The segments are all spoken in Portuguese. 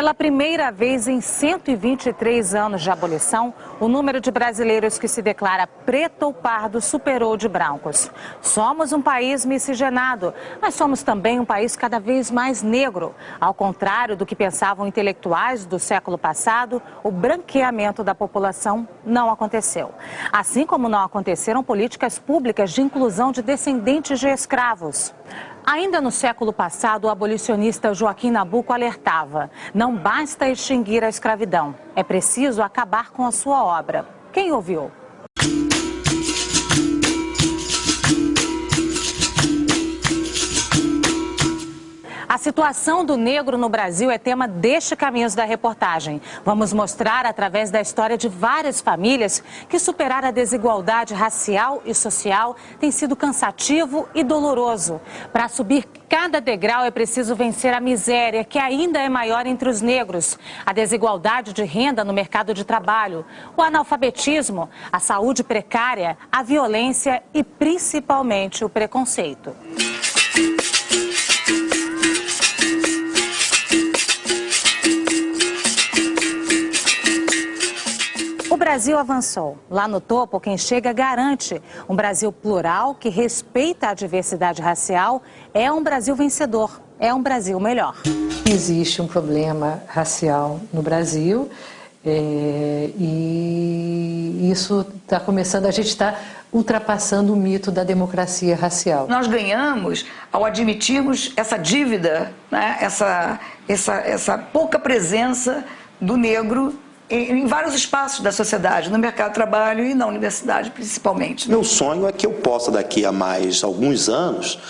Pela primeira vez em 123 anos de abolição, o número de brasileiros que se declara preto ou pardo superou o de brancos. Somos um país miscigenado, mas somos também um país cada vez mais negro. Ao contrário do que pensavam intelectuais do século passado, o branqueamento da população não aconteceu. Assim como não aconteceram políticas públicas de inclusão de descendentes de escravos. Ainda no século passado, o abolicionista Joaquim Nabuco alertava: não basta extinguir a escravidão, é preciso acabar com a sua obra. Quem ouviu? A situação do negro no Brasil é tema deste Caminhos da Reportagem. Vamos mostrar, através da história de várias famílias, que superar a desigualdade racial e social tem sido cansativo e doloroso. Para subir cada degrau é preciso vencer a miséria, que ainda é maior entre os negros, a desigualdade de renda no mercado de trabalho, o analfabetismo, a saúde precária, a violência e, principalmente, o preconceito. O Brasil avançou. Lá no topo, quem chega garante um Brasil plural que respeita a diversidade racial. É um Brasil vencedor, é um Brasil melhor. Existe um problema racial no Brasil e isso está começando, a gente está ultrapassando o mito da democracia racial. Nós ganhamos ao admitirmos essa dívida, né? essa pouca presença do negro em vários espaços da sociedade, no mercado de trabalho e na universidade principalmente. Meu sonho é que eu possa, daqui a mais alguns anos,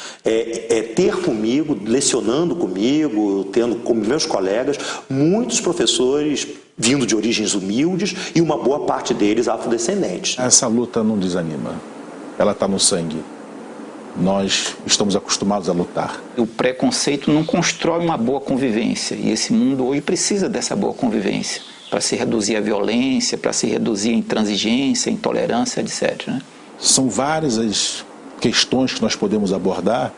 ter comigo, lecionando comigo, tendo com meus colegas, muitos professores vindo de origens humildes e uma boa parte deles afrodescendentes. Essa luta não desanima, ela está no sangue. Nós estamos acostumados a lutar. O preconceito não constrói uma boa convivência e esse mundo hoje precisa dessa boa convivência para se reduzir a violência, para se reduzir a intransigência, a intolerância, etc. Né? São várias as questões que nós podemos abordar,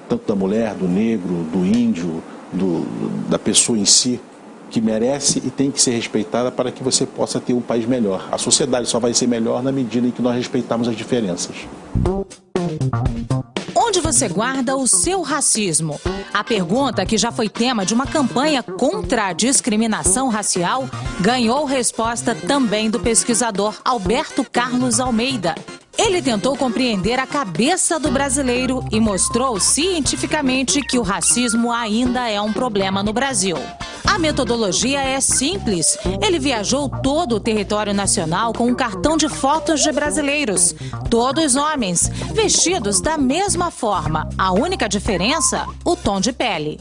tanto da mulher, do negro, do índio, da pessoa em si, que merece e tem que ser respeitada para que você possa ter um país melhor. A sociedade só vai ser melhor na medida em que nós respeitarmos as diferenças. Onde você guarda o seu racismo? A pergunta, que já foi tema de uma campanha contra a discriminação racial, ganhou resposta também do pesquisador Alberto Carlos Almeida. Ele tentou compreender a cabeça do brasileiro e mostrou cientificamente que o racismo ainda é um problema no Brasil. A metodologia é simples. Ele viajou todo o território nacional com um cartão de fotos de brasileiros, todos homens, vestidos da mesma forma. A única diferença, o tom de pele.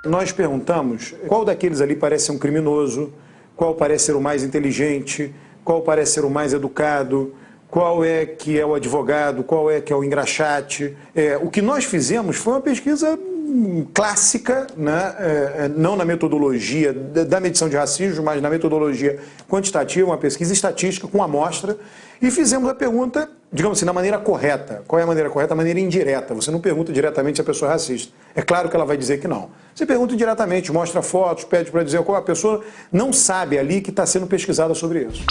Nós perguntamos qual daqueles ali parece ser um criminoso, qual parece ser o mais inteligente, qual parece ser o mais educado, qual é que é o advogado, qual é que é o engraxate. O que nós fizemos foi uma pesquisa clássica, né? Não na metodologia da medição de racismo, mas na metodologia quantitativa, uma pesquisa estatística com amostra, e fizemos a pergunta, digamos assim, da maneira correta. Qual é a maneira correta? A maneira indireta. Você não pergunta diretamente se a pessoa é racista. É claro que ela vai dizer que não. Você pergunta diretamente, mostra fotos, pede para dizer qual a pessoa não sabe ali que está sendo pesquisada sobre isso.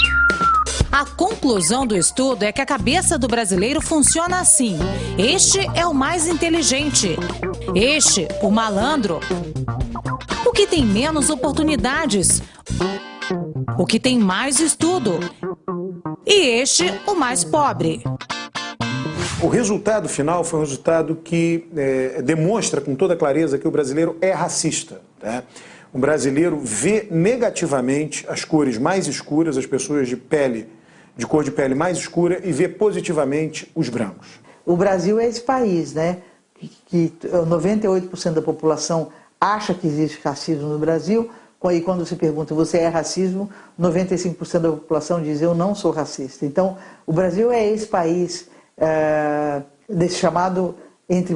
A conclusão do estudo é que a cabeça do brasileiro funciona assim. Este é o mais inteligente. Este, o malandro. O que tem menos oportunidades. O que tem mais estudo. E este, o mais pobre. O resultado final foi um resultado que demonstra com toda clareza que o brasileiro é racista, tá? O brasileiro vê negativamente as cores mais escuras, as pessoas de cor de pele mais escura, e vê positivamente os brancos. O Brasil é esse país, né, que 98% da população acha que existe racismo no Brasil, e quando você pergunta, você é racismo, 95% da população diz, eu não sou racista. Então, o Brasil é esse país desse chamado,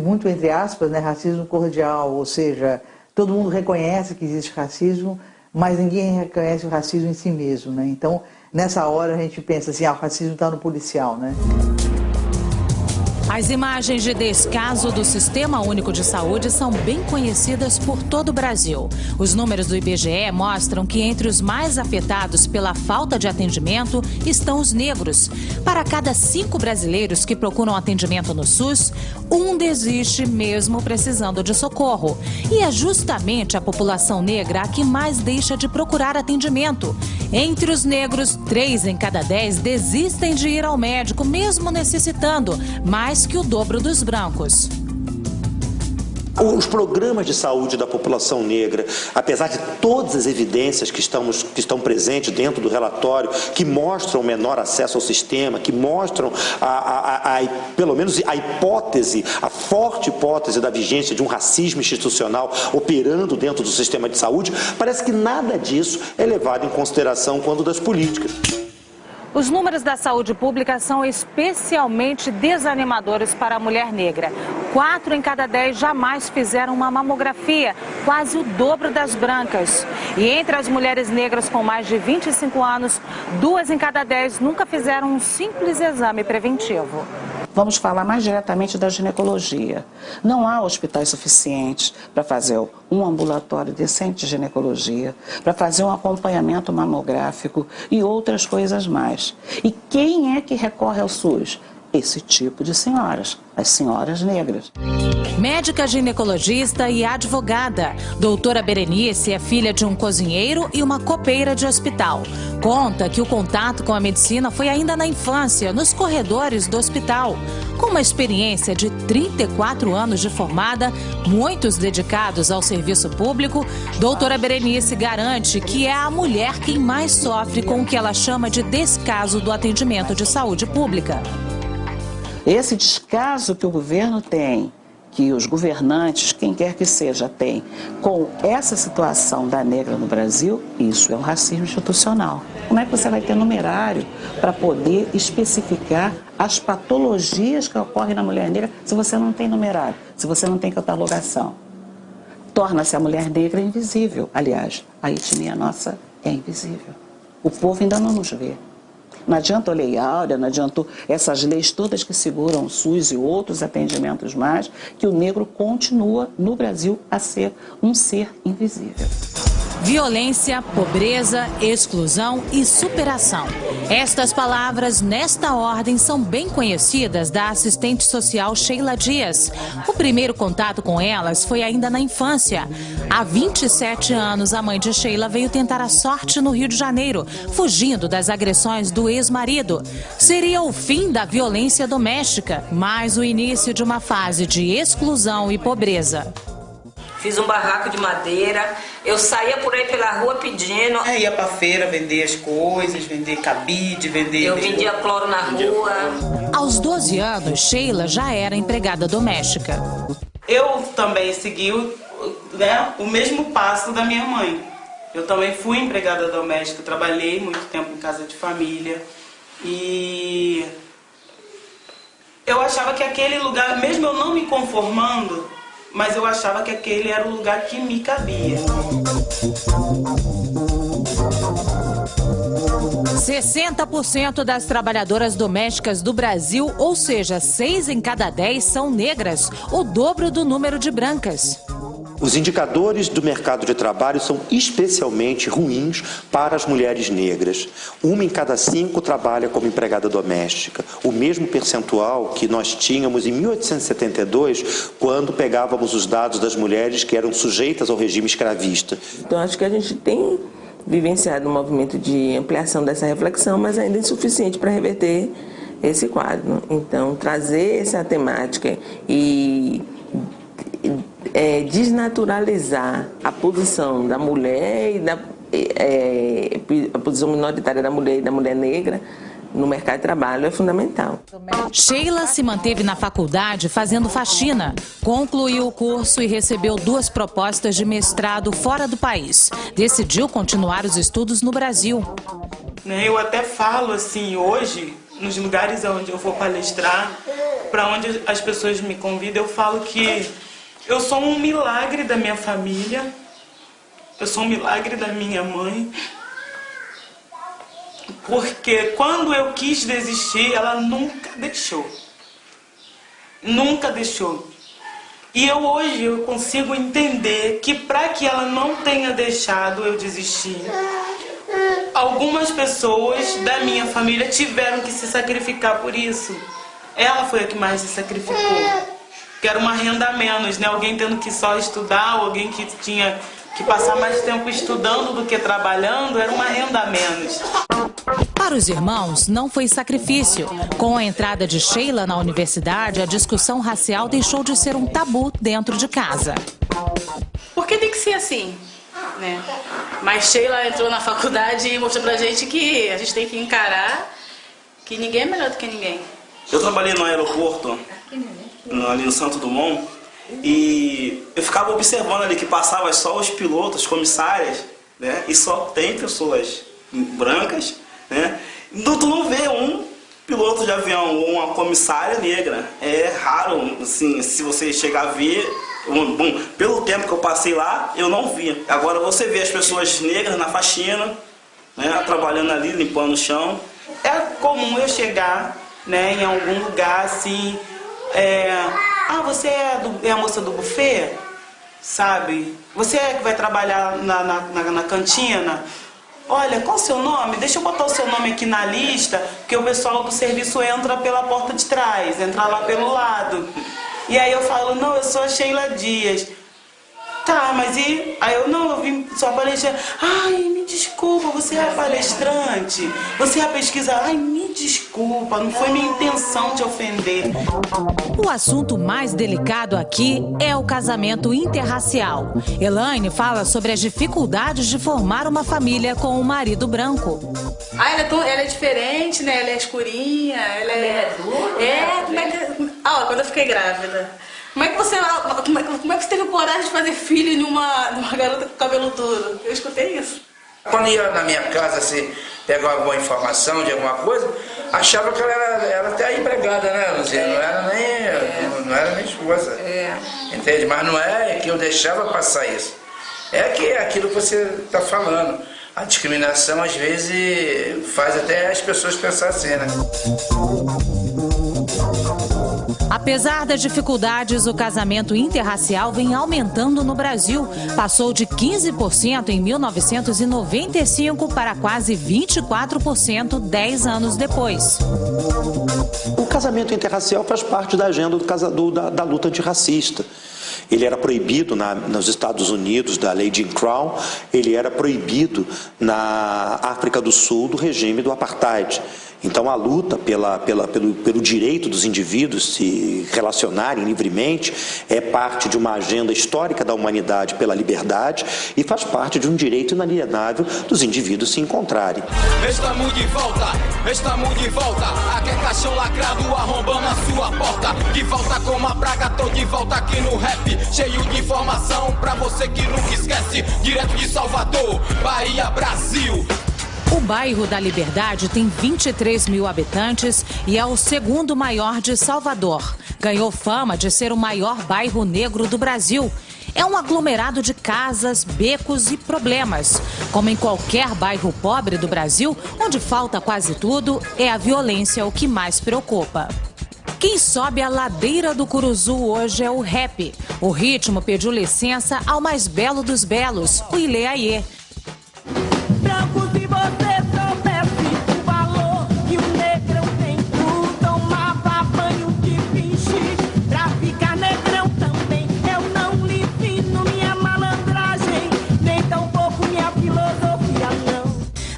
muito entre aspas, né, racismo cordial, ou seja, todo mundo reconhece que existe racismo, mas ninguém reconhece o racismo em si mesmo, né? Então, nessa hora a gente pensa assim, o racismo está no policial, né? As imagens de descaso do Sistema Único de Saúde são bem conhecidas por todo o Brasil. Os números do IBGE mostram que entre os mais afetados pela falta de atendimento estão os negros. Para cada 5 brasileiros que procuram atendimento no SUS, 1 desiste mesmo precisando de socorro. E é justamente a população negra a que mais deixa de procurar atendimento. Entre os negros, 3 em cada 10 desistem de ir ao médico, mesmo necessitando, mais que o dobro dos brancos. Os programas de saúde da população negra, apesar de todas as evidências que estão presentes dentro do relatório, que mostram menor acesso ao sistema, que mostram pelo menos a hipótese, a forte hipótese da vigência de um racismo institucional operando dentro do sistema de saúde, parece que nada disso é levado em consideração quando das políticas. Os números da saúde pública são especialmente desanimadores para a mulher negra. 4 em cada 10 jamais fizeram uma mamografia, quase o dobro das brancas. E entre as mulheres negras com mais de 25 anos, 2 em cada 10 nunca fizeram um simples exame preventivo. Vamos falar mais diretamente da ginecologia. Não há hospitais suficientes para fazer um ambulatório decente de ginecologia, para fazer um acompanhamento mamográfico e outras coisas mais. E quem é que recorre ao SUS? Esse tipo de senhoras, as senhoras negras. Médica ginecologista e advogada, doutora Berenice é filha de um cozinheiro e uma copeira de hospital. Conta que o contato com a medicina foi ainda na infância, nos corredores do hospital. Com uma experiência de 34 anos de formada, muitos dedicados ao serviço público, doutora Berenice garante que é a mulher quem mais sofre com o que ela chama de descaso do atendimento de saúde pública. Esse descaso que o governo tem, que os governantes, quem quer que seja, tem com essa situação da negra no Brasil, isso é um racismo institucional. Como é que você vai ter numerário para poder especificar as patologias que ocorrem na mulher negra se você não tem numerário, se você não tem catalogação? Torna-se a mulher negra invisível. Aliás, a etnia nossa é invisível. O povo ainda não nos vê. Não adianta a Lei Áurea, não adianta essas leis todas que seguram o SUS e outros atendimentos mais, que o negro continua no Brasil a ser um ser invisível. Violência, pobreza, exclusão e superação. Estas palavras, nesta ordem, são bem conhecidas da assistente social Sheila Dias. O primeiro contato com elas foi ainda na infância. Há 27 anos, a mãe de Sheila veio tentar a sorte no Rio de Janeiro, fugindo das agressões do ex-marido. Seria o fim da violência doméstica, mas o início de uma fase de exclusão e pobreza. Fiz um barraco de madeira, eu saía por aí pela rua pedindo. Ia pra feira vender as coisas, vender cabide, vender... Eu vendia cloro na rua. Aos 12 anos, Sheila já era empregada doméstica. Eu também segui o mesmo passo da minha mãe. Eu também fui empregada doméstica, trabalhei muito tempo em casa de família. E eu achava que aquele lugar, mesmo eu não me conformando, mas eu achava que aquele era o lugar que me cabia. 60% das trabalhadoras domésticas do Brasil, ou seja, 6 em cada 10 são negras, o dobro do número de brancas. Os indicadores do mercado de trabalho são especialmente ruins para as mulheres negras. 1 em cada 5 trabalha como empregada doméstica. O mesmo percentual que nós tínhamos em 1872, quando pegávamos os dados das mulheres que eram sujeitas ao regime escravista. Então, acho que a gente tem vivenciado um movimento de ampliação dessa reflexão, mas ainda insuficiente para reverter esse quadro. Então, trazer essa temática e desnaturalizar a posição da mulher e a posição minoritária da mulher e da mulher negra no mercado de trabalho é fundamental. Sheila se manteve na faculdade fazendo faxina. Concluiu o curso e recebeu 2 propostas de mestrado fora do país. Decidiu continuar os estudos no Brasil. Eu até falo assim, hoje, nos lugares onde eu vou palestrar, para onde as pessoas me convidam, eu falo que eu sou um milagre da minha família, eu sou um milagre da minha mãe, porque quando eu quis desistir, ela nunca deixou. Nunca deixou. E hoje eu consigo entender que para que ela não tenha deixado eu desistir, algumas pessoas da minha família tiveram que se sacrificar por isso. Ela foi a que mais se sacrificou. Que era uma renda a menos, né? Alguém tendo que só estudar, ou alguém que tinha que passar mais tempo estudando do que trabalhando, era uma renda a menos. Para os irmãos, não foi sacrifício. Com a entrada de Sheila na universidade, a discussão racial deixou de ser um tabu dentro de casa. Porque tem que ser assim, né? Mas Sheila entrou na faculdade e mostrou pra gente que a gente tem que encarar que ninguém é melhor do que ninguém. Eu trabalhei no aeroporto, ali no Santo Dumont, e eu ficava observando ali que passava só os pilotos, comissárias, né? E só tem pessoas brancas, né? Então tu não vê um piloto de avião ou uma comissária negra. É raro, assim, se você chegar a ver. Bom, pelo tempo que eu passei lá, eu não vi. Agora você vê as pessoas negras na faxina, né? Trabalhando ali, limpando o chão. É comum eu chegar, né, em algum lugar assim, você é a moça do buffet, sabe? Você é que vai trabalhar na cantina? Olha, qual o seu nome? Deixa eu botar o seu nome aqui na lista, porque o pessoal do serviço entra pela porta de trás, entra lá pelo lado. E aí eu falo, não, eu sou a Sheila Dias. Tá, mas e... Aí eu vim só palestrar. Ai, me desculpa, você é a palestrante? Você é a pesquisadora? Ai, me desculpa, não foi minha intenção te ofender. O assunto mais delicado aqui é o casamento interracial. Elaine fala sobre as dificuldades de formar uma família com um marido branco. Ah, ela é diferente, né? Ela é escurinha, ela é dura. Como é que... quando eu fiquei grávida. Como é que você teve coragem de fazer filho numa garota com cabelo duro? Eu escutei isso. Quando ia na minha casa, se pegava alguma informação de alguma coisa, achava que ela era até empregada, né, Luzia? Não era nem esposa. Entende? Mas não é que eu deixava passar isso. É que é aquilo que você está falando. A discriminação, às vezes, faz até as pessoas pensar assim, né? Apesar das dificuldades, o casamento interracial vem aumentando no Brasil. Passou de 15% em 1995 para quase 24% 10 anos depois. O casamento interracial faz parte da agenda da luta antirracista. Ele era proibido nos Estados Unidos, da lei Jim Crow, ele era proibido na África do Sul, do regime do apartheid. Então a luta pelo direito dos indivíduos se relacionarem livremente é parte de uma agenda histórica da humanidade pela liberdade e faz parte de um direito inalienável dos indivíduos se encontrarem. Estamos de volta, aqui é caixão lacrado arrombando a sua porta. De volta como a praga, tô de volta aqui no rap, cheio de informação pra você que nunca esquece, direto de Salvador, Bahia, Brasil. O bairro da Liberdade tem 23 mil habitantes e é o segundo maior de Salvador. Ganhou fama de ser o maior bairro negro do Brasil. É um aglomerado de casas, becos e problemas. Como em qualquer bairro pobre do Brasil, onde falta quase tudo, é a violência o que mais preocupa. Quem sobe a ladeira do Curuzu hoje é o rap. O ritmo pediu licença ao mais belo dos belos, o Ilê Aie.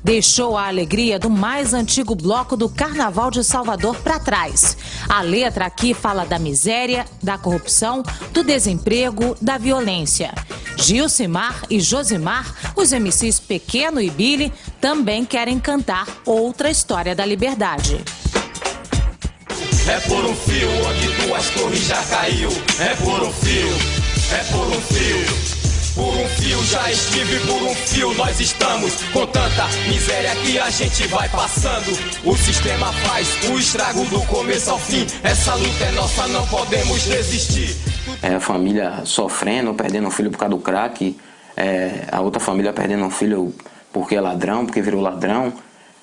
Deixou a alegria do mais antigo bloco do Carnaval de Salvador para trás. A letra aqui fala da miséria, da corrupção, do desemprego, da violência. Gilcimar e Josimar, os MCs Pequeno e Billy, também querem cantar outra história da liberdade. É por um fio onde duas torres já caiu. É por um fio, é por um fio. Por um fio já estive, por um fio nós estamos. Com tanta miséria que a gente vai passando, o sistema faz o estrago do começo ao fim. Essa luta é nossa, não podemos desistir. A família sofrendo, perdendo um filho por causa do crack. A outra família perdendo um filho porque é ladrão, porque virou ladrão.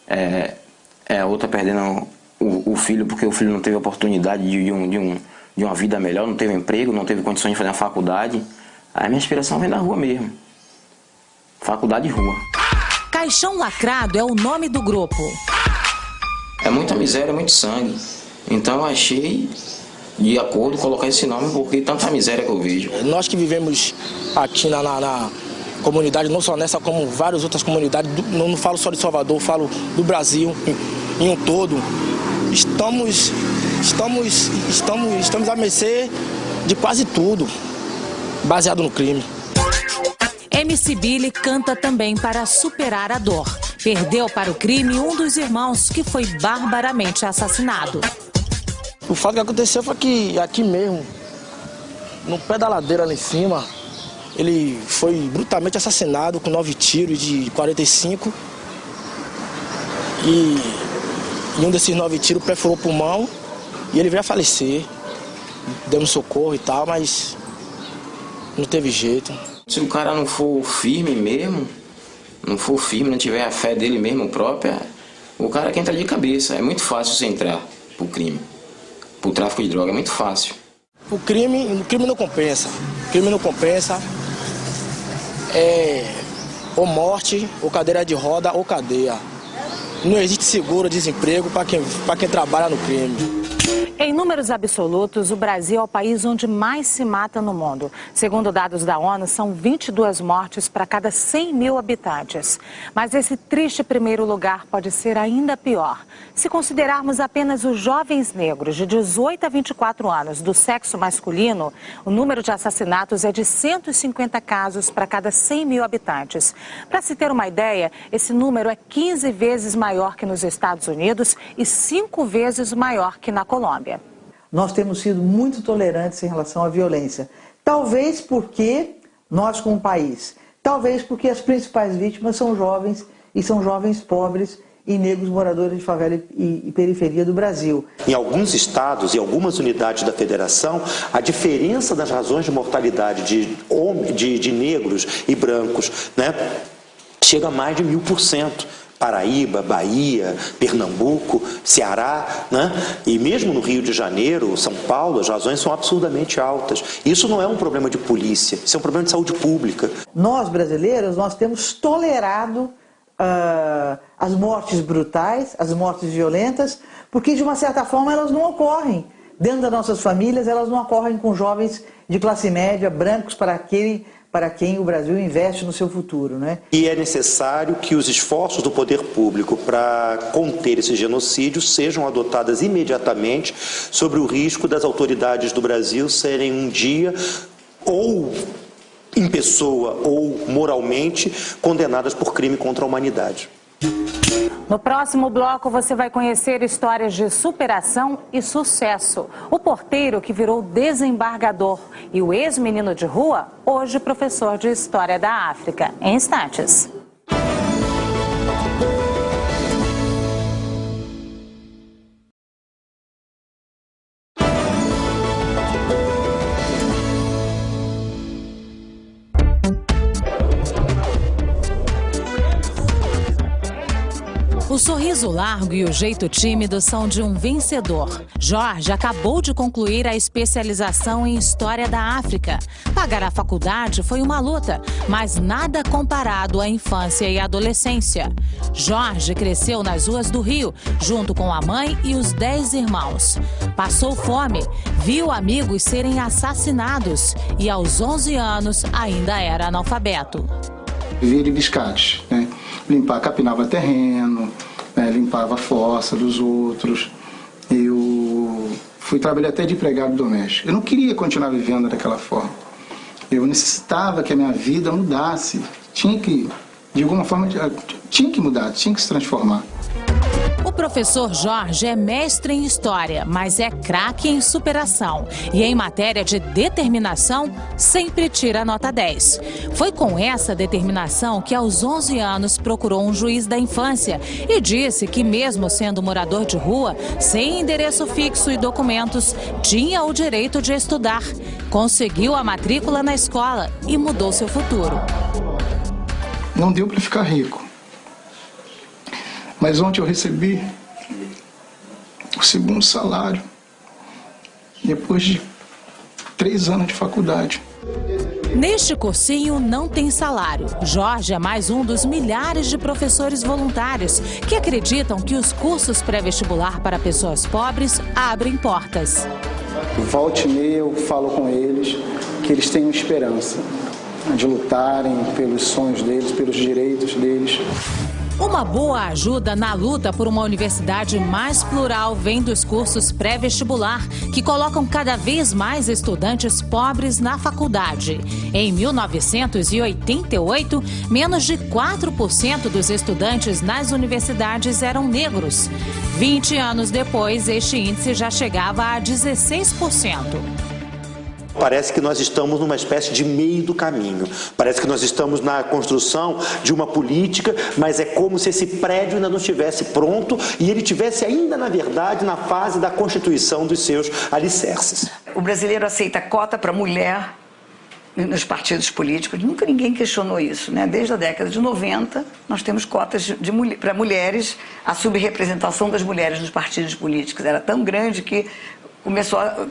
A outra perdendo o filho porque o filho não teve oportunidade de uma vida melhor, não teve emprego, não teve condições de fazer uma faculdade. Aí a minha inspiração vem da rua mesmo. Faculdade e rua. Caixão Lacrado é o nome do grupo. É muita miséria, muito sangue. Então eu achei de acordo colocar esse nome porque tanta miséria que eu vejo. Nós que vivemos aqui na comunidade, não só nessa, como várias outras comunidades, não falo só de Salvador, falo do Brasil em um todo, estamos à mercê de quase tudo, baseado no crime. MC Billy canta também para superar a dor. Perdeu para o crime um dos irmãos que foi barbaramente assassinado. O fato que aconteceu foi que aqui mesmo, no pé da ladeira lá em cima, ele foi brutalmente assassinado com 9 tiros de 45. E um desses 9 tiros perfurou o pulmão e ele veio a falecer. Demos socorro e tal, mas não teve jeito. Se o cara não for firme mesmo, não tiver a fé dele mesmo própria, o cara que entra de cabeça. É muito fácil você entrar pro crime. Pro tráfico de droga é muito fácil. O crime não compensa. O crime não compensa. É ou morte, ou cadeira de roda, ou cadeia. Não existe seguro desemprego para quem trabalha no crime. Em números absolutos, o Brasil é o país onde mais se mata no mundo. Segundo dados da ONU, são 22 mortes para cada 100 mil habitantes. Mas esse triste primeiro lugar pode ser ainda pior. Se considerarmos apenas os jovens negros de 18 a 24 anos do sexo masculino, o número de assassinatos é de 150 casos para cada 100 mil habitantes. Para se ter uma ideia, esse número é 15 vezes maior que nos Estados Unidos e 5 vezes maior que na Colômbia. Nós temos sido muito tolerantes em relação à violência. Talvez porque nós como país, talvez porque as principais vítimas são jovens e são jovens pobres e negros moradores de favela e periferia do Brasil. Em alguns estados e algumas unidades da federação, a diferença das razões de mortalidade de negros e brancos, né, chega a mais de 1000%. Paraíba, Bahia, Pernambuco, Ceará, né? E mesmo no Rio de Janeiro, São Paulo, as razões são absurdamente altas. Isso não é um problema de polícia, isso é um problema de saúde pública. Nós, brasileiros, nós temos tolerado as mortes brutais, as mortes violentas, porque de uma certa forma elas não ocorrem. Dentro das nossas famílias, elas não ocorrem com jovens de classe média, brancos, para quem o Brasil investe no seu futuro, né? E é necessário que os esforços do poder público para conter esse genocídio sejam adotados imediatamente sobre o risco das autoridades do Brasil serem um dia ou em pessoa ou moralmente condenadas por crime contra a humanidade. No próximo bloco você vai conhecer histórias de superação e sucesso. O porteiro que virou desembargador e o ex-menino de rua, hoje professor de História da África. Em instantes. O sorriso largo e o jeito tímido são de um vencedor. Jorge acabou de concluir a especialização em História da África. Pagar a faculdade foi uma luta, mas nada comparado à infância e adolescência. Jorge cresceu nas ruas do Rio, junto com a mãe e os 10 irmãos. Passou fome, viu amigos serem assassinados e aos 11 anos ainda era analfabeto. Vivia de biscates, né? Capinava terreno, limpava a fossa dos outros. Eu fui trabalhar até de empregado doméstico. Eu não queria continuar vivendo daquela forma. Eu necessitava que a minha vida mudasse. Tinha que, de alguma forma, tinha que mudar, tinha que se transformar. O professor Jorge é mestre em História, mas é craque em superação. E em matéria de determinação, sempre tira nota 10. Foi com essa determinação que aos 11 anos procurou um juiz da infância e disse que mesmo sendo morador de rua, sem endereço fixo e documentos, tinha o direito de estudar. Conseguiu a matrícula na escola e mudou seu futuro. Não deu para ficar rico. Mas ontem eu recebi o segundo salário depois de 3 anos de faculdade. Neste cursinho não tem salário. Jorge é mais um dos milhares de professores voluntários que acreditam que os cursos pré-vestibular para pessoas pobres abrem portas. Volta e meia eu falo com eles que eles têm esperança de lutarem pelos sonhos deles, pelos direitos deles. Uma boa ajuda na luta por uma universidade mais plural vem dos cursos pré-vestibular, que colocam cada vez mais estudantes pobres na faculdade. Em 1988, menos de 4% dos estudantes nas universidades eram negros. 20 anos depois, este índice já chegava a 16%. Parece que nós estamos numa espécie de meio do caminho. Parece que nós estamos na construção de uma política, mas é como se esse prédio ainda não estivesse pronto e ele estivesse ainda, na verdade, na fase da constituição dos seus alicerces. O brasileiro aceita cota para mulher nos partidos políticos. Nunca ninguém questionou isso, né? Desde a década de 90, nós temos cotas para mulheres. A subrepresentação das mulheres nos partidos políticos era tão grande que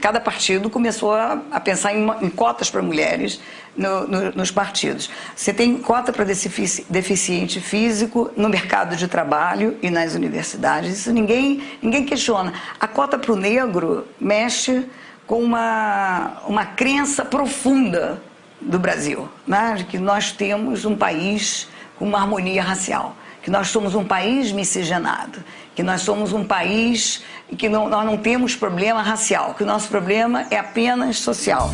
cada partido começou a pensar em cotas para mulheres nos partidos. Você tem cota para deficiente físico no mercado de trabalho e nas universidades. Isso ninguém questiona. A cota para o negro mexe com uma crença profunda do Brasil, né? De que nós temos um país com uma harmonia racial, que nós somos um país miscigenado, que nós somos um país que nós não temos problema racial, que o nosso problema é apenas social.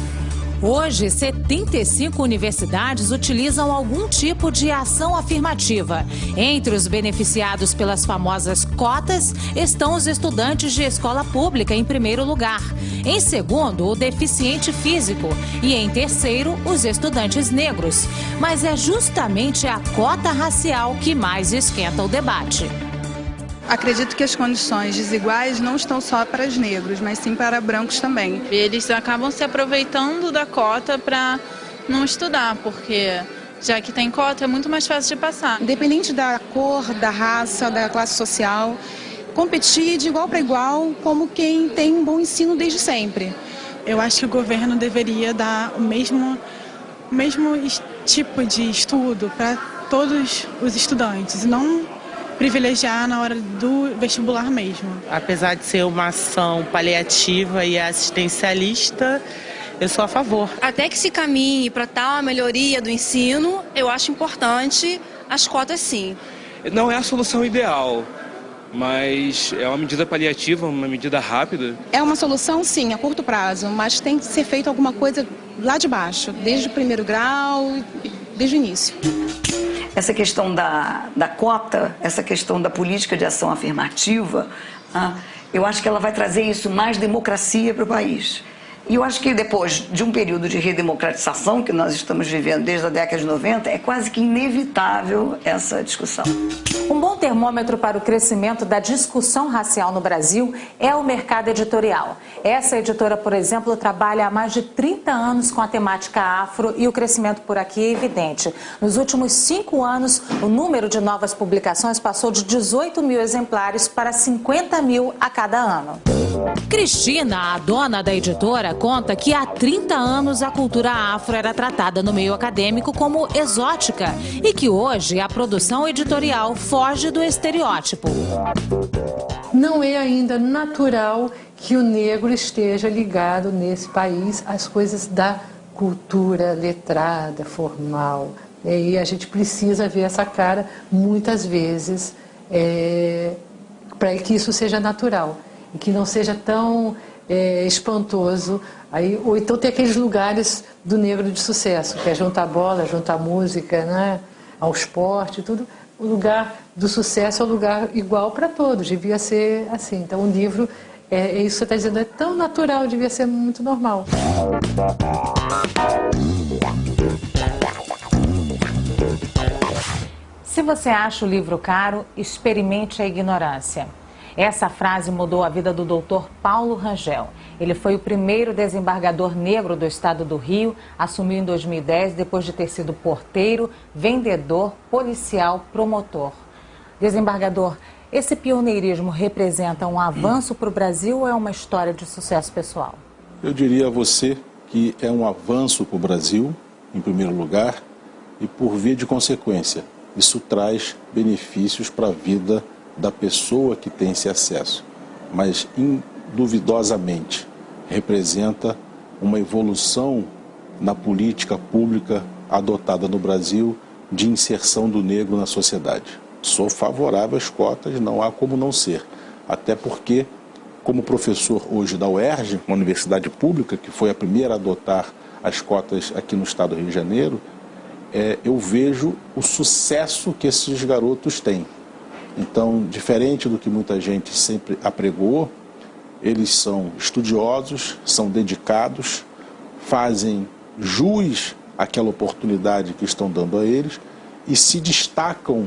Hoje, 75 universidades utilizam algum tipo de ação afirmativa. Entre os beneficiados pelas famosas cotas estão os estudantes de escola pública em primeiro lugar. Em segundo, o deficiente físico. E em terceiro, os estudantes negros. Mas é justamente a cota racial que mais esquenta o debate. Acredito que as condições desiguais não estão só para os negros, mas sim para brancos também. Eles acabam se aproveitando da cota para não estudar, porque já que tem cota é muito mais fácil de passar. Independente da cor, da raça, da classe social, competir de igual para igual como quem tem um bom ensino desde sempre. Eu acho que o governo deveria dar o mesmo tipo de estudo para todos os estudantes, não privilegiar na hora do vestibular mesmo. Apesar de ser uma ação paliativa e assistencialista, eu sou a favor. Até que se caminhe para tal melhoria do ensino, eu acho importante as cotas sim. Não é a solução ideal, mas é uma medida paliativa, uma medida rápida. É uma solução sim, a curto prazo, mas tem que ser feito alguma coisa lá de baixo, desde o primeiro grau, desde o início. Essa questão da cota, essa questão da política de ação afirmativa, eu acho que ela vai trazer isso, mais democracia para o país. E eu acho que depois de um período de redemocratização que nós estamos vivendo desde a década de 90, é quase que inevitável essa discussão. Um bom termômetro para o crescimento da discussão racial no Brasil é o mercado editorial. Essa editora, por exemplo, trabalha há mais de 30 anos com a temática afro e o crescimento por aqui é evidente. Nos últimos 5 anos, o número de novas publicações passou de 18 mil exemplares para 50 mil a cada ano. Cristina, a dona da editora, conta que há 30 anos a cultura afro era tratada no meio acadêmico como exótica e que hoje a produção editorial foge do estereótipo. Não é ainda natural que o negro esteja ligado nesse país às coisas da cultura letrada, formal. E a gente precisa ver essa cara muitas vezes para que isso seja natural e que não seja tão espantoso. Ou então tem aqueles lugares do negro de sucesso, que é juntar a bola, juntar a música, né, ao esporte, tudo. O lugar do sucesso é um lugar igual para todos, devia ser assim. Então o livro, isso que você está dizendo, é tão natural, devia ser muito normal. Se você acha o livro caro, experimente a ignorância. Essa frase mudou a vida do Dr. Paulo Rangel. Ele foi o primeiro desembargador negro do estado do Rio, assumiu em 2010 depois de ter sido porteiro, vendedor, policial, promotor. Desembargador, esse pioneirismo representa um avanço para o Brasil ou é uma história de sucesso pessoal? Eu diria a você que é um avanço para o Brasil, em primeiro lugar, e por via de consequência, isso traz benefícios para a vida da pessoa que tem esse acesso. Mas, induvidosamente, representa uma evolução na política pública adotada no Brasil de inserção do negro na sociedade. Sou favorável às cotas, não há como não ser. Até porque, como professor hoje da UERJ, uma universidade pública, que foi a primeira a adotar as cotas aqui no estado do Rio de Janeiro, eu vejo o sucesso que esses garotos têm. Então, diferente do que muita gente sempre apregou, eles são estudiosos, são dedicados, fazem jus àquela oportunidade que estão dando a eles e se destacam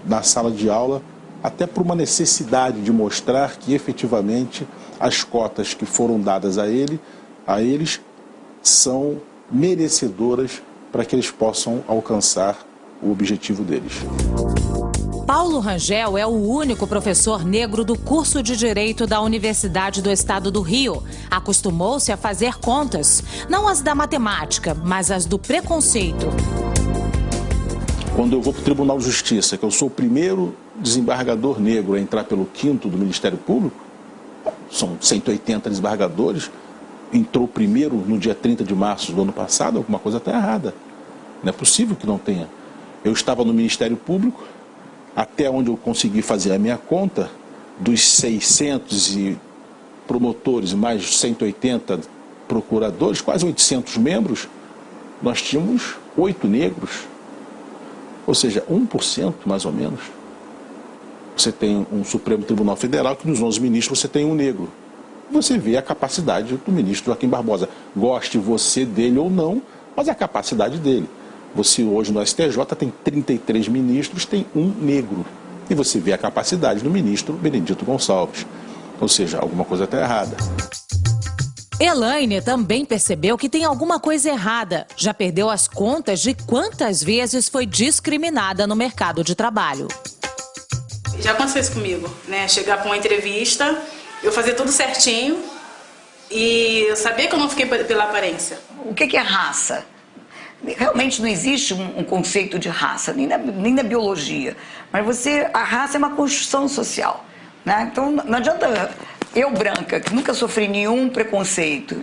na sala de aula até por uma necessidade de mostrar que efetivamente as cotas que foram dadas a eles são merecedoras para que eles possam alcançar o objetivo deles. Paulo Rangel é o único professor negro do curso de Direito da Universidade do Estado do Rio. Acostumou-se a fazer contas, não as da matemática, mas as do preconceito. Quando eu vou para o Tribunal de Justiça, que eu sou o primeiro desembargador negro a entrar pelo 5º do Ministério Público, são 180 desembargadores, entrou primeiro no dia 30 de março do ano passado, alguma coisa está errada. Não é possível que não tenha. Eu estava no Ministério Público, até onde eu consegui fazer a minha conta, dos 600 promotores, mais 180 procuradores, quase 800 membros, nós tínhamos 8 negros. Ou seja, 1% mais ou menos. Você tem um Supremo Tribunal Federal que nos 11 ministros você tem um negro. Você vê a capacidade do ministro Joaquim Barbosa. Goste você dele ou não, mas é a capacidade dele. Você hoje no STJ tem 33 ministros, tem um negro. E você vê a capacidade do ministro Benedito Gonçalves. Ou seja, alguma coisa está errada. Elaine também percebeu que tem alguma coisa errada. Já perdeu as contas de quantas vezes foi discriminada no mercado de trabalho. Já aconteceu isso comigo, né? Chegar para uma entrevista, eu fazer tudo certinho e eu sabia que eu não fiquei pela aparência. O que é raça? Realmente não existe um conceito de raça, nem na biologia. Mas a raça é uma construção social, né? Então não adianta eu, branca, que nunca sofri nenhum preconceito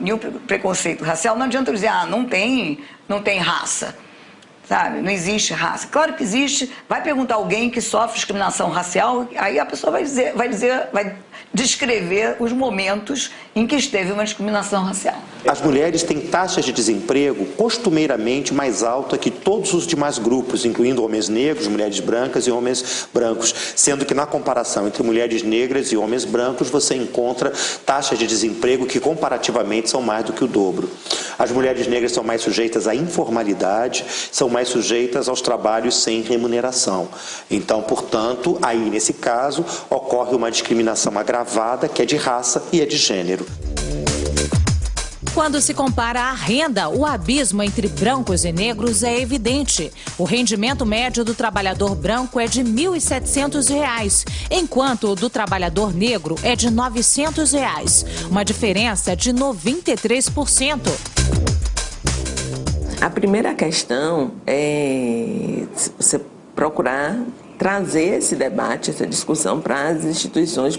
racial, não adianta eu dizer, não tem raça. Sabe? Não existe raça. Claro que existe. Vai perguntar alguém que sofre discriminação racial, aí a pessoa vai descrever os momentos em que esteve uma discriminação racial. As mulheres têm taxas de desemprego costumeiramente mais alta que todos os demais grupos, incluindo homens negros, mulheres brancas e homens brancos, sendo que na comparação entre mulheres negras e homens brancos você encontra taxas de desemprego que comparativamente são mais do que o dobro. As mulheres negras são mais sujeitas à informalidade, são mais sujeitas aos trabalhos sem remuneração. Então, portanto, aí nesse caso ocorre uma discriminação agravada que é de raça e é de gênero. Quando se compara a renda, o abismo entre brancos e negros é evidente. O rendimento médio do trabalhador branco é de R$ 1.700, enquanto o do trabalhador negro é de R$ 900, uma diferença de 93%. A primeira questão é você procurar trazer esse debate, essa discussão para as instituições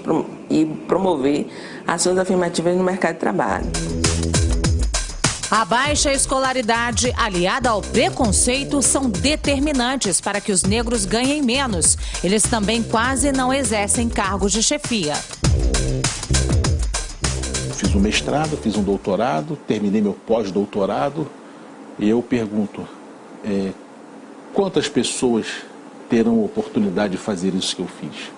e promover ações afirmativas no mercado de trabalho. A baixa escolaridade, aliada ao preconceito, são determinantes para que os negros ganhem menos. Eles também quase não exercem cargos de chefia. Fiz um mestrado, fiz um doutorado, terminei meu pós-doutorado e eu pergunto, quantas pessoas terão oportunidade de fazer isso que eu fiz?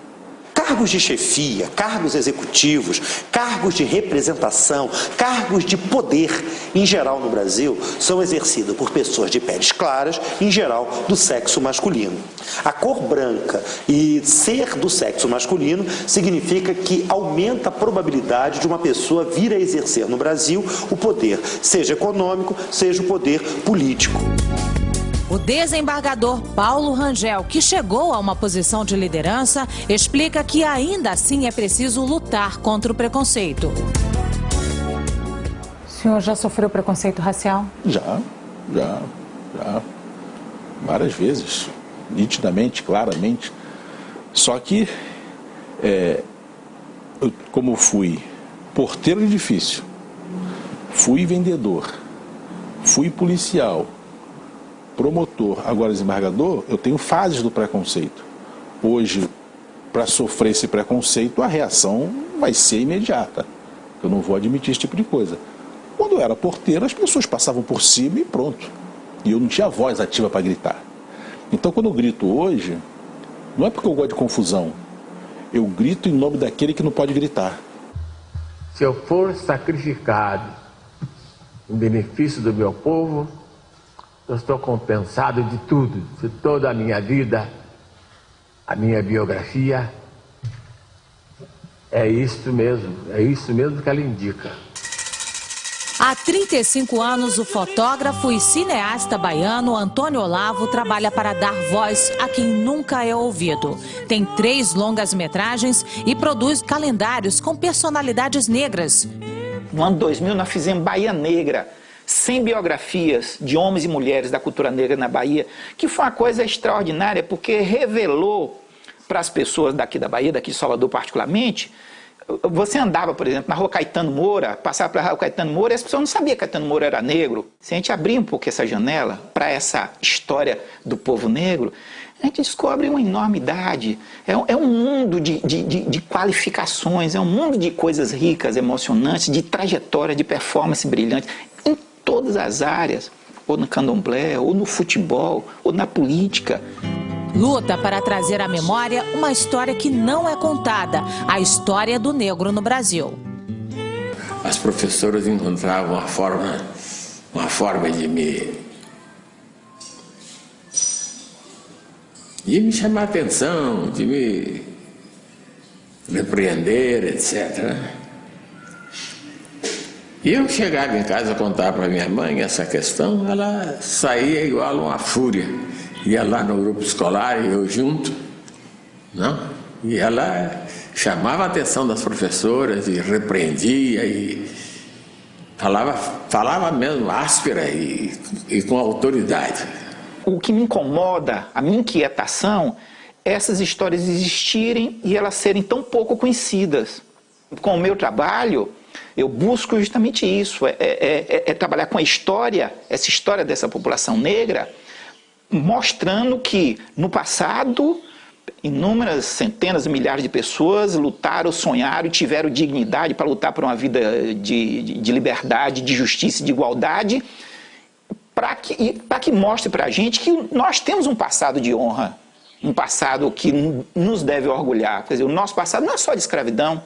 Cargos de chefia, cargos executivos, cargos de representação, cargos de poder, em geral no Brasil, são exercidos por pessoas de peles claras, em geral do sexo masculino. A cor branca e ser do sexo masculino significa que aumenta a probabilidade de uma pessoa vir a exercer no Brasil o poder, seja econômico, seja o poder político. O desembargador Paulo Rangel, que chegou a uma posição de liderança, explica que ainda assim é preciso lutar contra o preconceito. Se senhor já sofreu preconceito racial? Já. Várias vezes. Nitidamente, claramente. Só que, como fui porteiro de edifício, fui vendedor, fui policial, promotor, agora desembargador, eu tenho fases do preconceito. Hoje, para sofrer esse preconceito, a reação vai ser imediata. Eu não vou admitir esse tipo de coisa. Quando eu era porteiro, as pessoas passavam por cima e pronto. E eu não tinha voz ativa para gritar. Então, quando eu grito hoje, não é porque eu gosto de confusão. Eu grito em nome daquele que não pode gritar. Se eu for sacrificado em benefício do meu povo, eu estou compensado de tudo, de toda a minha vida, a minha biografia. É isso mesmo que ela indica. Há 35 anos, o fotógrafo e cineasta baiano Antônio Olavo trabalha para dar voz a quem nunca é ouvido. Tem 3 longas-metragens e produz calendários com personalidades negras. No ano 2000, nós fizemos Bahia Negra, 100 biografias de homens e mulheres da cultura negra na Bahia, que foi uma coisa extraordinária, porque revelou para as pessoas daqui da Bahia, daqui de Salvador particularmente. Você andava, por exemplo, na rua Caetano Moura, passava pela rua Caetano Moura e as pessoas não sabiam que Caetano Moura era negro. Se a gente abrir um pouco essa janela para essa história do povo negro, a gente descobre uma enormidade. É um mundo de qualificações, é um mundo de coisas ricas, emocionantes, de trajetória, de performance brilhante, em todas as áreas, ou no candomblé, ou no futebol, ou na política. Luta para trazer à memória uma história que não é contada, a história do negro no Brasil. As professoras encontravam uma forma de me chamar a atenção, de me repreender, etc. E eu chegava em casa a contar para minha mãe essa questão, ela saía igual uma fúria. Ia lá no grupo escolar, eu junto, não? E ela chamava a atenção das professoras e repreendia e falava mesmo áspera e com autoridade. O que me incomoda, a minha inquietação, é essas histórias existirem e elas serem tão pouco conhecidas. Com o meu trabalho, eu busco justamente isso, trabalhar com a história, essa história dessa população negra, mostrando que, no passado, inúmeras centenas, milhares de pessoas lutaram, sonharam e tiveram dignidade para lutar por uma vida de liberdade, de justiça e de igualdade, para que mostre para a gente que nós temos um passado de honra, um passado que nos deve orgulhar. Quer dizer, o nosso passado não é só de escravidão,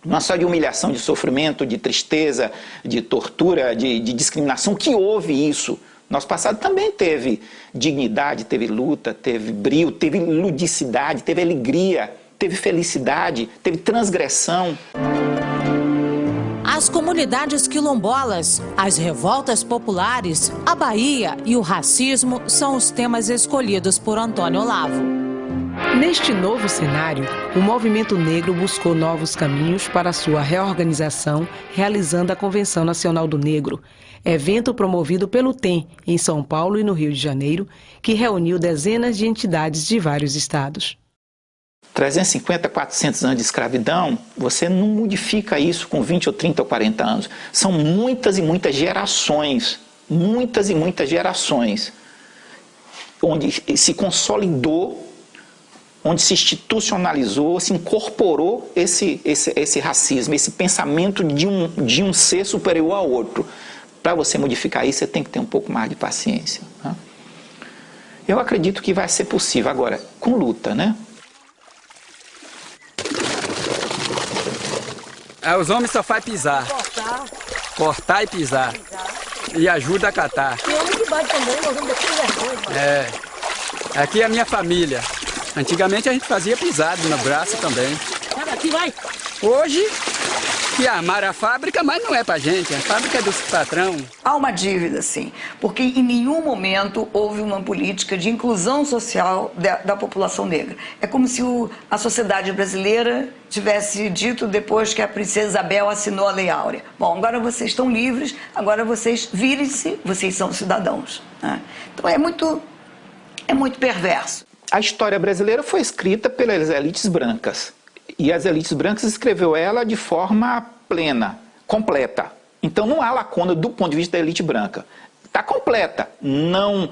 não é só de humilhação, de sofrimento, de tristeza, de tortura, de discriminação, que houve isso. Nosso passado também teve dignidade, teve luta, teve brio, teve ludicidade, teve alegria, teve felicidade, teve transgressão. As comunidades quilombolas, as revoltas populares, a Bahia e o racismo são os temas escolhidos por Antônio Olavo. Neste novo cenário, o movimento negro buscou novos caminhos para sua reorganização, realizando a Convenção Nacional do Negro, evento promovido pelo TEM, em São Paulo e no Rio de Janeiro, que reuniu dezenas de entidades de vários estados. 350, 400 anos de escravidão, você não modifica isso com 20 ou 30 ou 40 anos. São muitas e muitas gerações, onde se consolidou, onde se institucionalizou, se incorporou esse racismo, esse pensamento de um ser superior ao outro. Para você modificar isso, você tem que ter um pouco mais de paciência. Né? Eu acredito que vai ser possível, agora, com luta, né? Os homens só fazem pisar. Cortar e pisar. E ajuda a catar. Tem homem que bate também, nós vamos deixar vergonha. Aqui é a minha família. Antigamente a gente fazia pisado no braço também. Aqui vai. Hoje que amaram a fábrica, mas não é pra gente, a fábrica é dos patrão. Há uma dívida, sim, porque em nenhum momento houve uma política de inclusão social da população negra. É como se a sociedade brasileira tivesse dito depois que a princesa Isabel assinou a Lei Áurea: bom, agora vocês estão livres, agora vocês virem-se, vocês são cidadãos. Né? Então é muito perverso. A história brasileira foi escrita pelas elites brancas. E as elites brancas escreveu ela de forma plena, completa. Então não há lacuna do ponto de vista da elite branca. Está completa. Não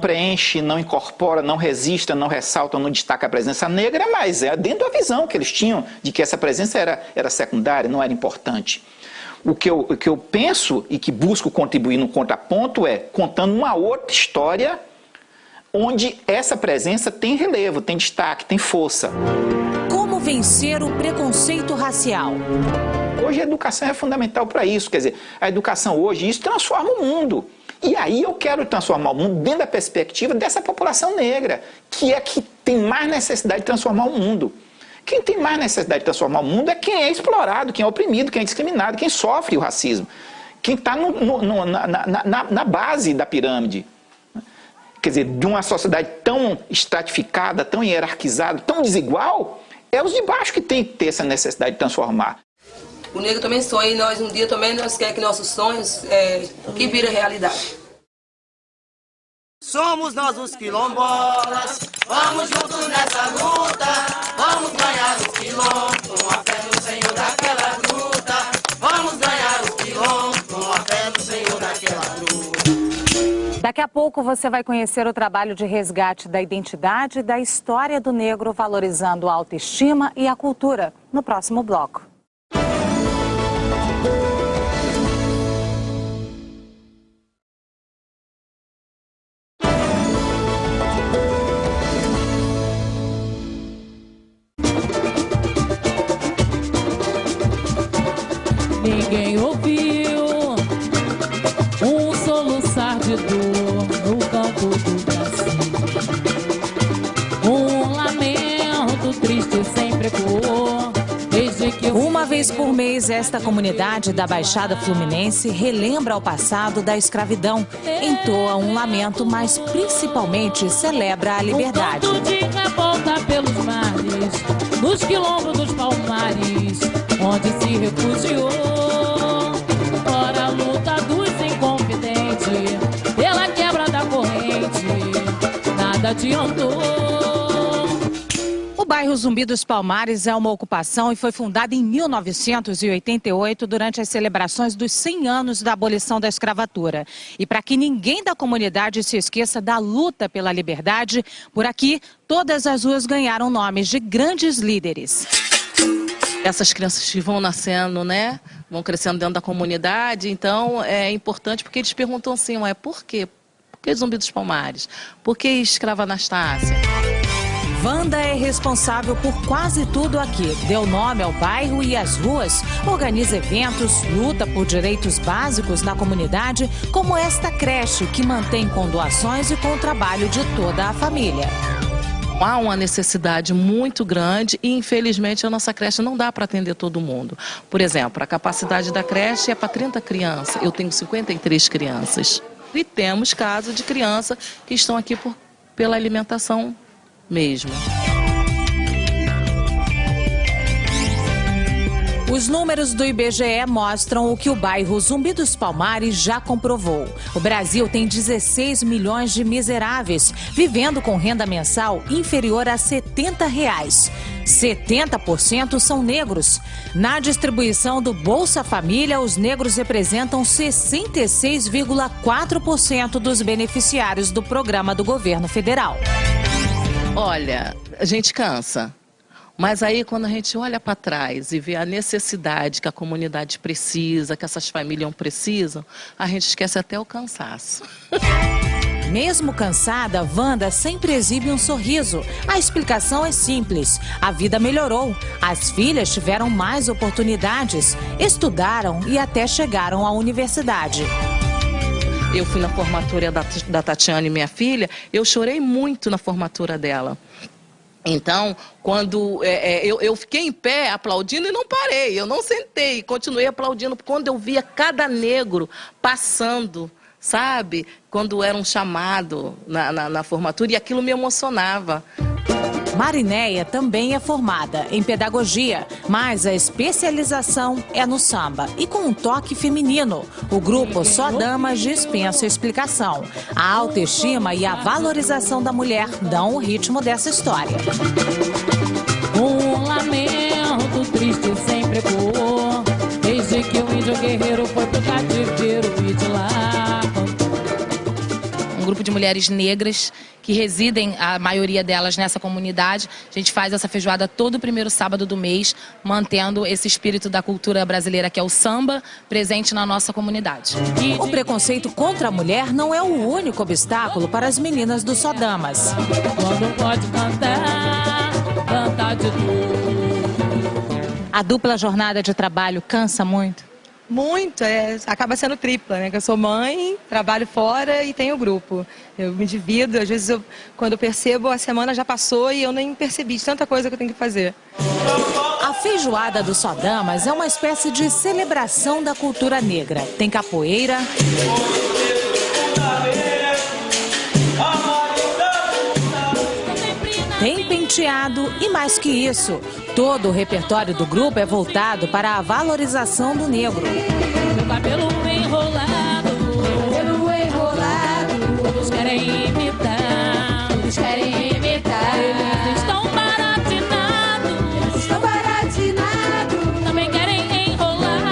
preenche, não incorpora, não registra, não ressalta, não destaca a presença negra, mas é dentro da visão que eles tinham de que essa presença era secundária, não era importante. O que eu penso e que busco contribuir no contraponto é contando uma outra história onde essa presença tem relevo, tem destaque, tem força. Como vencer o preconceito racial? Hoje a educação é fundamental para isso, quer dizer, a educação hoje, isso transforma o mundo. E aí eu quero transformar o mundo dentro da perspectiva dessa população negra, que é que tem mais necessidade de transformar o mundo. Quem tem mais necessidade de transformar o mundo é quem é explorado, quem é oprimido, quem é discriminado, quem sofre o racismo, quem está na base da pirâmide. Quer dizer, de uma sociedade tão estratificada, tão hierarquizada, tão desigual, é os de baixo que tem que ter essa necessidade de transformar. O negro também sonha e nós um dia também queremos que nossos sonhos que virem realidade. Somos nós os quilombolas, vamos juntos nessa luta, vamos ganhar os quilombos, com a fé no Senhor daquela gruta, vamos ganhar os quilombos, com a fé no Senhor daquela gruta. Daqui a pouco você vai conhecer o trabalho de resgate da identidade e da história do negro, valorizando a autoestima e a cultura, no próximo bloco. Ninguém ouviu um soluçar de dor no campo do Brasil. Um lamento triste sempre ecoou. Uma vez por mês, esta comunidade da Baixada Fluminense relembra o passado da escravidão, entoa um lamento, mas principalmente celebra a liberdade. Um canto de revolta pelos mares, nos quilombos dos palmares, onde se refugiou. Fora a luta dos inconfidentes, pela quebra da corrente, nada adiantou. O bairro Zumbi dos Palmares é uma ocupação e foi fundado em 1988 durante as celebrações dos 100 anos da abolição da escravatura. E para que ninguém da comunidade se esqueça da luta pela liberdade, por aqui todas as ruas ganharam nomes de grandes líderes. Essas crianças que vão nascendo, né, vão crescendo dentro da comunidade, então é importante porque eles perguntam assim, por quê? Por que Zumbi dos Palmares? Por que Escrava Anastácia? Wanda é responsável por quase tudo aqui. Deu nome ao bairro e às ruas, organiza eventos, luta por direitos básicos na comunidade, como esta creche que mantém com doações e com o trabalho de toda a família. Há uma necessidade muito grande e, infelizmente, a nossa creche não dá para atender todo mundo. Por exemplo, a capacidade da creche é para 30 crianças. Eu tenho 53 crianças. E temos casos de crianças que estão aqui pela alimentação mesmo. Os números do IBGE mostram o que o bairro Zumbi dos Palmares já comprovou. O Brasil tem 16 milhões de miseráveis, vivendo com renda mensal inferior a R$ 70. 70% são negros. Na distribuição do Bolsa Família, os negros representam 66,4% dos beneficiários do programa do governo federal. Olha, a gente cansa. Mas aí, quando a gente olha para trás e vê a necessidade que a comunidade precisa, que essas famílias precisam, a gente esquece até o cansaço. Mesmo cansada, Wanda sempre exibe um sorriso. A explicação é simples. A vida melhorou. As filhas tiveram mais oportunidades, estudaram e até chegaram à universidade. Eu fui na formatura da Tatiane, minha filha, eu chorei muito na formatura dela. Então, quando eu fiquei em pé aplaudindo e não parei, eu não sentei, continuei aplaudindo quando eu via cada negro passando, sabe? Quando era um chamado na formatura, e aquilo me emocionava. Marinéia também é formada em pedagogia, mas a especialização é no samba e com um toque feminino. O grupo Só Damas dispensa explicação. A autoestima e a valorização da mulher dão o ritmo dessa história. Um lamento triste sempre ecoou, desde que o índio guerreiro foi pro cativeiro e de lá. Um grupo de mulheres negras que residem, a maioria delas, nessa comunidade. A gente faz essa feijoada todo primeiro sábado do mês, mantendo esse espírito da cultura brasileira, que é o samba, presente na nossa comunidade. O preconceito contra a mulher não é o único obstáculo para as meninas do Só Damas. Quando pode cantar, cantar de tudo. A dupla jornada de trabalho cansa muito? Muito, acaba sendo tripla, né? Que eu sou mãe, trabalho fora e tenho grupo. Eu me divido, às vezes quando eu percebo, a semana já passou e eu nem percebi de tanta coisa que eu tenho que fazer. A feijoada do Só Damas é uma espécie de celebração da cultura negra. Tem capoeira, tem penteado e mais que isso. Todo o repertório do grupo é voltado para a valorização do negro. Meu cabelo enrolado, todos querem imitar, eles estão baratinados, também querem enrolar.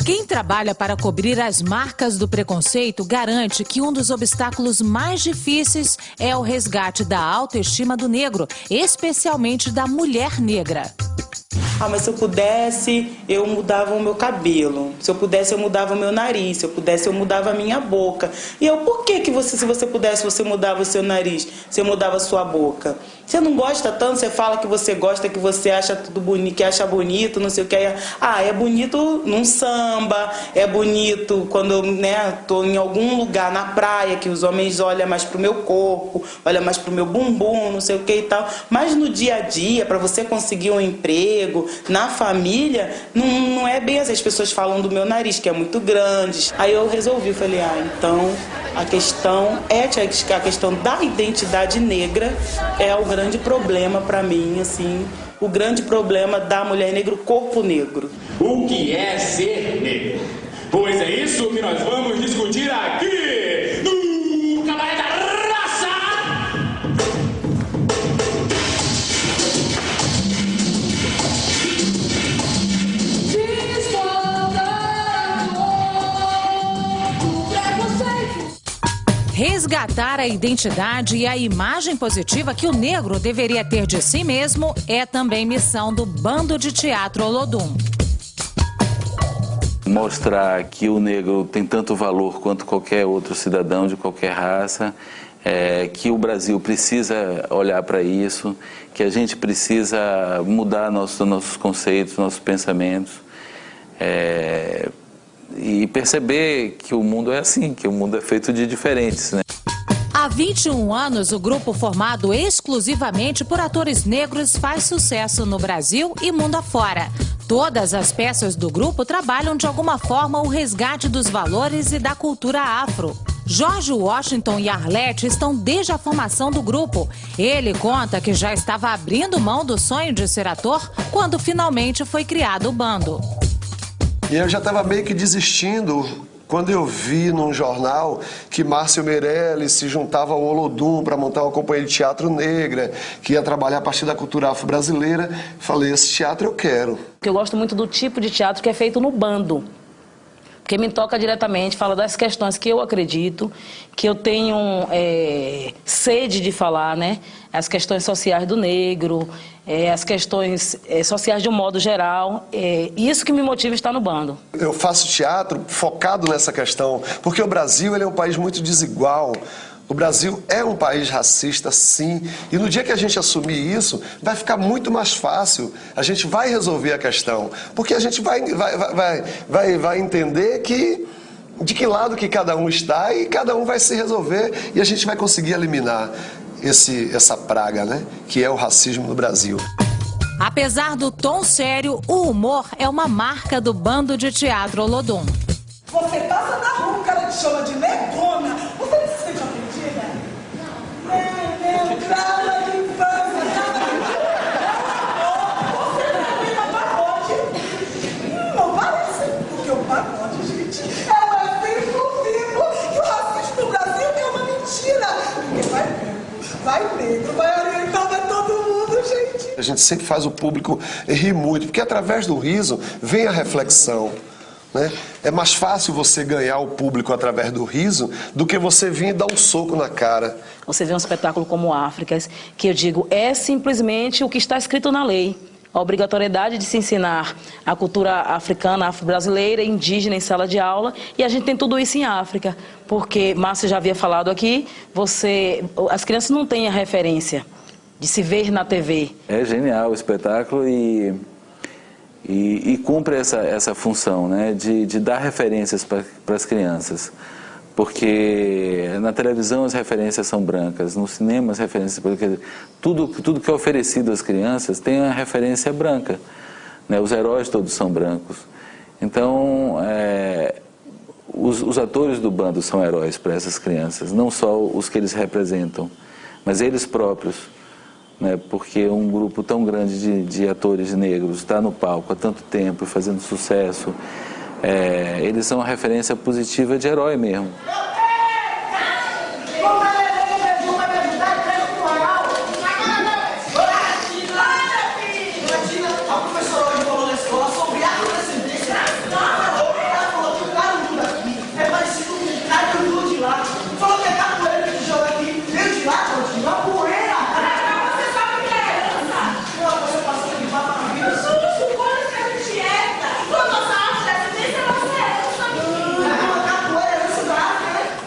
Quem trabalha para cobrir as marcas do preconceito garante que um dos obstáculos mais difíceis é o resgate da autoestima do negro, especialmente da mulher negra. Mas se eu pudesse, eu mudava o meu cabelo. Se eu pudesse, eu mudava o meu nariz. Se eu pudesse, eu mudava a minha boca. E eu, por que você, se você pudesse, você mudava o seu nariz? Você mudava a sua boca? Você não gosta tanto, você fala que você gosta, que você acha tudo bonito, que acha bonito, não sei o que. É bonito num samba, é bonito quando eu tô em algum lugar na praia, que os homens olham mais pro meu corpo, olham mais pro meu bumbum, não sei o que e tal. Mas no dia a dia, para você conseguir um emprego, na família, não é bem assim. As pessoas falam do meu nariz, que é muito grande. Aí eu resolvi, falei, então a questão ética, a questão da identidade negra é o grande problema para mim, assim, o grande problema da mulher negra, o corpo negro. O que é ser negro? Pois é isso que nós vamos discutir aqui no Cabaré da Raça! Resgatar a identidade e a imagem positiva que o negro deveria ter de si mesmo é também missão do Bando de Teatro Olodum. Mostrar que o negro tem tanto valor quanto qualquer outro cidadão de qualquer raça, que o Brasil precisa olhar para isso, que a gente precisa mudar nossos conceitos, nossos pensamentos, e perceber que o mundo é assim, que o mundo é feito de diferentes, né? Há 21 anos, o grupo formado exclusivamente por atores negros faz sucesso no Brasil e mundo afora. Todas as peças do grupo trabalham de alguma forma o resgate dos valores e da cultura afro. George Washington e Arlete estão desde a formação do grupo. Ele conta que já estava abrindo mão do sonho de ser ator quando finalmente foi criado o bando. E eu já estava meio que desistindo quando eu vi num jornal que Márcio Meirelles se juntava ao Olodum para montar uma companhia de teatro negra, que ia trabalhar a partir da cultura afro-brasileira. Falei, esse teatro eu quero. Eu gosto muito do tipo de teatro que é feito no bando, porque me toca diretamente, fala das questões que eu acredito, que eu tenho sede de falar, né? As questões sociais do negro, as questões sociais de um modo geral. Isso que me motiva a estar no bando. Eu faço teatro focado nessa questão, porque o Brasil ele é um país muito desigual. O Brasil é um país racista, sim, e no dia que a gente assumir isso, vai ficar muito mais fácil. A gente vai resolver a questão, porque a gente vai entender que de que lado que cada um está e cada um vai se resolver e a gente vai conseguir eliminar essa praga, né, que é o racismo no Brasil. Apesar do tom sério, o humor é uma marca do Bando de Teatro Olodum. Você passa na rua, o cara te chama de negona. Você não se sente ofendida? Meu trauma de infância. Você também é pagode. Não parece, porque o pagode, gente, é um exemplo vivo que o racismo no Brasil é uma mentira. Porque vai negro, vai orientar, vai todo mundo, gente. A gente sempre faz o público rir muito, porque através do riso vem a reflexão. Né? É mais fácil você ganhar o público através do riso do que você vir e dar um soco na cara. Você vê um espetáculo como Áfricas, que eu digo, é simplesmente o que está escrito na lei. A obrigatoriedade de se ensinar a cultura africana, afro-brasileira, indígena em sala de aula, e a gente tem tudo isso em África. Porque, Márcio já havia falado aqui, as crianças não têm a referência de se ver na TV. É genial o espetáculo e cumpre essa função, né, de dar referências para as crianças. Porque na televisão as referências são brancas, no cinema as referências brancas. Tudo que é oferecido às crianças tem a referência branca. Né, os heróis todos são brancos. Então, os atores do bando são heróis para essas crianças, não só os que eles representam, mas eles próprios. Né, porque um grupo tão grande de atores negros está no palco há tanto tempo e fazendo sucesso, eles são uma referência positiva de herói mesmo.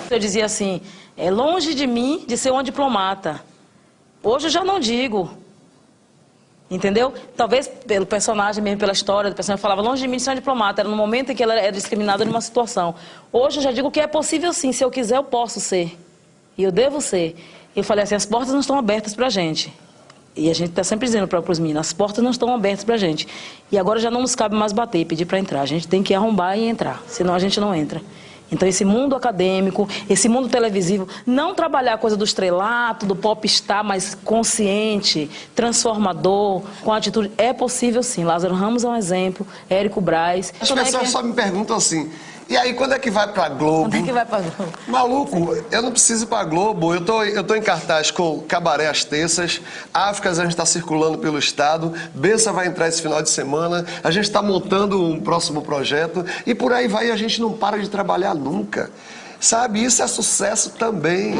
Eu dizia assim, é longe de mim de ser uma diplomata. Hoje eu já não digo. Entendeu? Talvez pelo personagem mesmo, pela história do personagem, falava longe de mim de ser uma diplomata. Era no momento em que ela era discriminada numa situação. Hoje eu já digo que é possível sim, se eu quiser eu posso ser. E eu devo ser. Eu falei assim, as portas não estão abertas pra gente. E a gente está sempre dizendo para os meninos, as portas não estão abertas pra gente. E agora já não nos cabe mais bater e pedir para entrar. A gente tem que arrombar e entrar, senão a gente não entra. Então esse mundo acadêmico, esse mundo televisivo, não trabalhar a coisa do estrelato, do popstar mais consciente, transformador, com atitude, é possível sim. Lázaro Ramos é um exemplo, Érico Braz. As pessoas só me perguntam assim, e aí quando é que vai pra Globo? Quando é que vai pra Globo? Maluco, eu não preciso ir pra Globo, eu tô em cartaz com Cabaré às terças, Áfricas a gente tá circulando pelo estado, Bença vai entrar esse final de semana, a gente tá montando um próximo projeto e por aí vai, a gente não para de trabalhar nunca. Sabe, isso é sucesso também.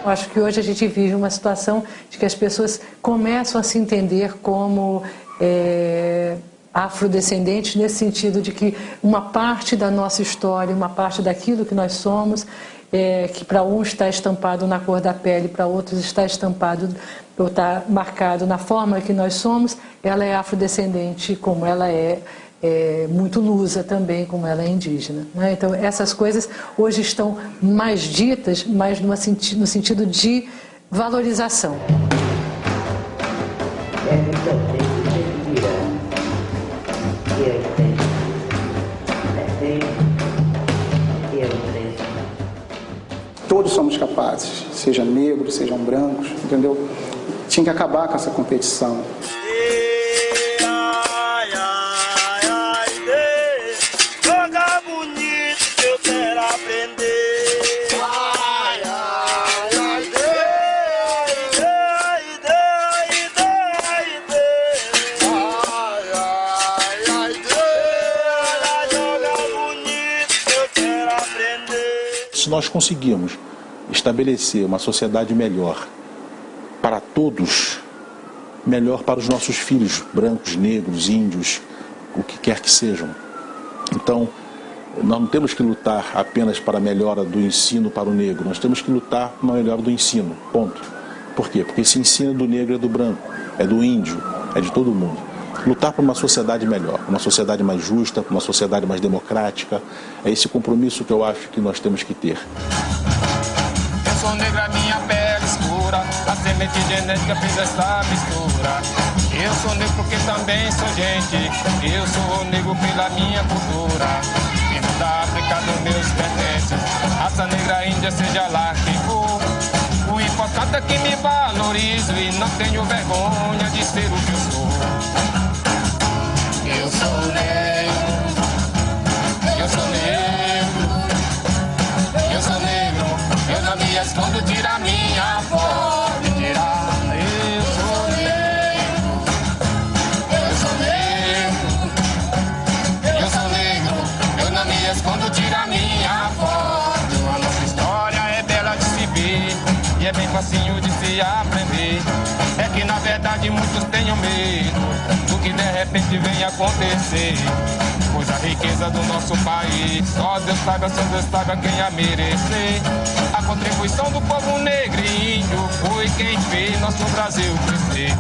Eu acho que hoje a gente vive uma situação de que as pessoas começam a se entender como afrodescendentes, nesse sentido de que uma parte da nossa história, uma parte daquilo que nós somos, que para uns está estampado na cor da pele, para outros está estampado ou está marcado na forma que nós somos, ela é afrodescendente, como ela é muito lusa também, como ela é indígena. Né? Então, essas coisas hoje estão mais ditas, mas no sentido de valorização. Todos somos capazes, sejam negros, sejam brancos, entendeu? Tinha que acabar com essa competição. Se nós conseguirmos estabelecer uma sociedade melhor para todos, melhor para os nossos filhos, brancos, negros, índios, o que quer que sejam. Então, Nós não temos que lutar apenas para a melhora do ensino para o negro, nós temos que lutar para a melhora do ensino, ponto. Por quê? Porque esse ensino do negro é do branco, é do índio, é de todo mundo. Lutar por uma sociedade melhor, uma sociedade mais justa, uma sociedade mais democrática, é esse compromisso que eu acho que nós temos que ter. Eu sou negra, minha pele escura, a semente genética fez essa mistura. Eu sou negro porque também sou gente, eu sou negro pela minha cultura. Vindo da África dos meus pertences, raça negra, índia, seja lá quem for. O importante é que me valorizo e não tenho vergonha de ser o que eu sou. Eu sou negro, eu sou negro, eu sou negro, eu não me escondo, tira minha foto, tira. Eu sou negro, eu sou negro, eu sou negro, eu não me escondo, tira minha foto. A nossa história é bela de se ver e é bem facinho de se aprender. É que na verdade muitos tenham medo do que de repente vem acontecer. Pois a riqueza do nosso país, só Deus sabe quem a merecer. A contribuição do povo negro e índio foi quem fez nosso Brasil crescer.